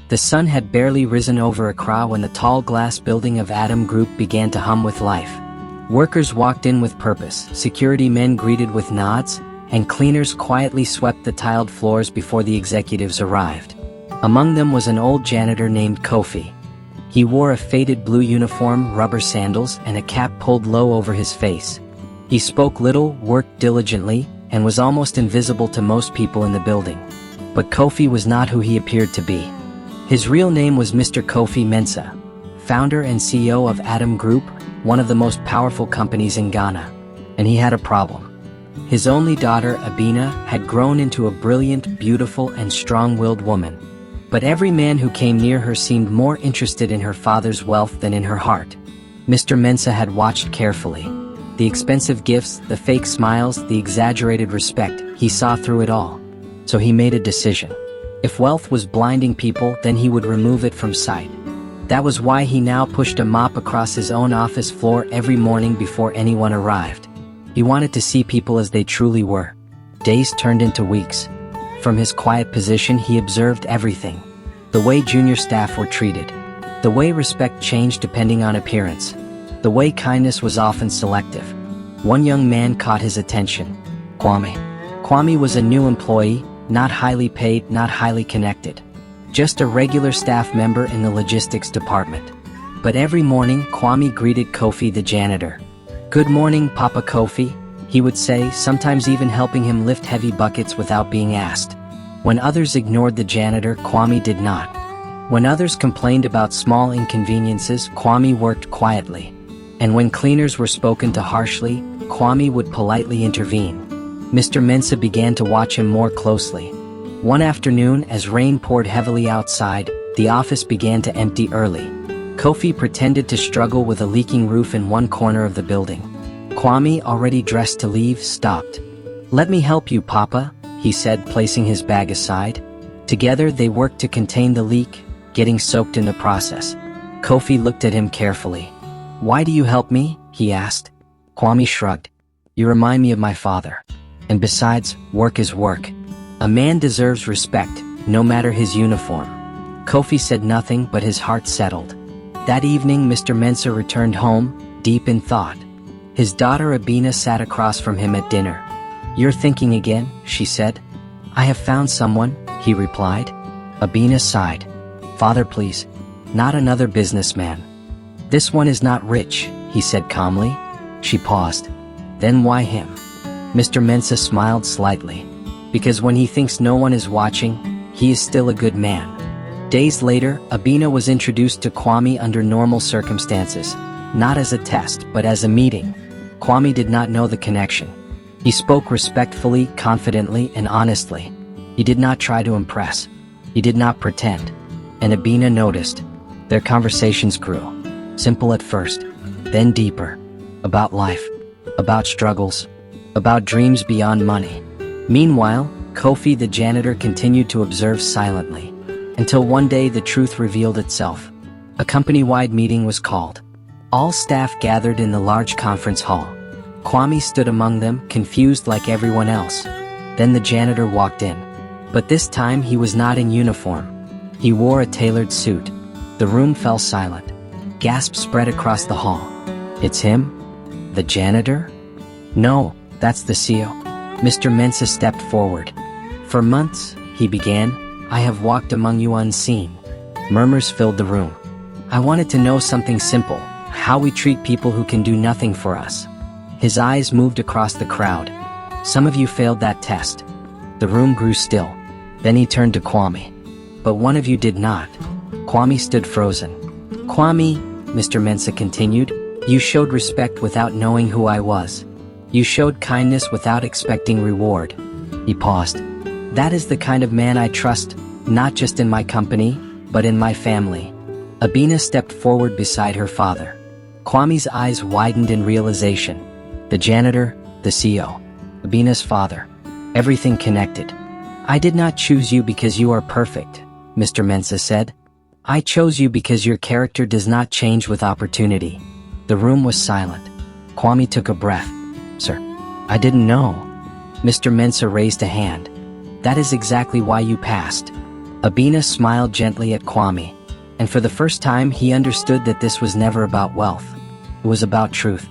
The sun had barely risen over Accra when the tall glass building of Adam Group began to hum with life. Workers walked in with purpose, security men greeted with nods, and cleaners quietly swept the tiled floors before the executives arrived. Among them was an old janitor named Kofi. He wore a faded blue uniform, rubber sandals, and a cap pulled low over his face. He spoke little, worked diligently, and was almost invisible to most people in the building. But Kofi was not who he appeared to be. His real name was Mr. Kofi Mensah, founder and CEO of Adam Group, one of the most powerful companies in Ghana. And he had a problem. His only daughter, Abena, had grown into a brilliant, beautiful, and strong-willed woman. But every man who came near her seemed more interested in her father's wealth than in her heart. Mr. Mensah had watched carefully. The expensive gifts, the fake smiles, the exaggerated respect, he saw through it all. So he made a decision. If wealth was blinding people, then he would remove it from sight. That was why he now pushed a mop across his own office floor every morning before anyone arrived. He wanted to see people as they truly were. Days turned into weeks. From his quiet position, he observed everything. The way junior staff were treated. The way respect changed depending on appearance. The way kindness was often selective. One young man caught his attention. Kwame. Kwame was a new employee, not highly paid, not highly connected. Just a regular staff member in the logistics department. But every morning, Kwame greeted Kofi the janitor. "Good morning, Papa Kofi," he would say, sometimes even helping him lift heavy buckets without being asked. When others ignored the janitor, Kwame did not. When others complained about small inconveniences, Kwame worked quietly. And when cleaners were spoken to harshly, Kwame would politely intervene. Mr. Mensah began to watch him more closely. One afternoon, as rain poured heavily outside, the office began to empty early. Kofi pretended to struggle with a leaking roof in one corner of the building. Kwame, already dressed to leave, stopped. "Let me help you, Papa," he said, placing his bag aside. Together they worked to contain the leak, getting soaked in the process. Kofi looked at him carefully. "Why do you help me?" he asked. Kwame shrugged. "You remind me of my father. And besides, work is work. A man deserves respect, no matter his uniform." Kofi said nothing, but his heart settled. That evening, Mr. Mensah returned home, deep in thought. His daughter Abena sat across from him at dinner. "You're thinking again," she said. "I have found someone," he replied. Abena sighed. "Father, please. Not another businessman." "This one is not rich," he said calmly. She paused. "Then why him?" Mr. Mensah smiled slightly. "Because when he thinks no one is watching, he is still a good man." Days later, Abena was introduced to Kwame under normal circumstances, not as a test, but as a meeting. Kwame did not know the connection. He spoke respectfully, confidently, and honestly. He did not try to impress. He did not pretend. And Abena noticed. Their conversations grew. Simple at first, then deeper. About life. About struggles. About dreams beyond money. Meanwhile, Kofi the janitor continued to observe silently. Until one day the truth revealed itself. A company-wide meeting was called. All staff gathered in the large conference hall. Kwame stood among them, confused like everyone else. Then the janitor walked in. But this time he was not in uniform. He wore a tailored suit. The room fell silent. Gasps spread across the hall. "It's him? The janitor?" "No, that's the CEO." Mr. Mensah stepped forward. "For months," he began, "I have walked among you unseen." Murmurs filled the room. "I wanted to know something simple, how we treat people who can do nothing for us." His eyes moved across the crowd. "Some of you failed that test." The room grew still. Then he turned to Kwame. "But one of you did not." Kwame stood frozen. "Kwame," Mr. Mensah continued, "you showed respect without knowing who I was. You showed kindness without expecting reward." He paused. "That is the kind of man I trust, not just in my company, but in my family." Abena stepped forward beside her father. Kwame's eyes widened in realization. The janitor, the CEO, Abena's father. Everything connected. "I did not choose you because you are perfect," Mr. Mensah said. "I chose you because your character does not change with opportunity." The room was silent. Kwame took a breath. "Sir, I didn't know." Mr. Mensah raised a hand. "That is exactly why you passed. Abena smiled gently at Kwame, and for the first time he understood that this was never about wealth. It was about truth.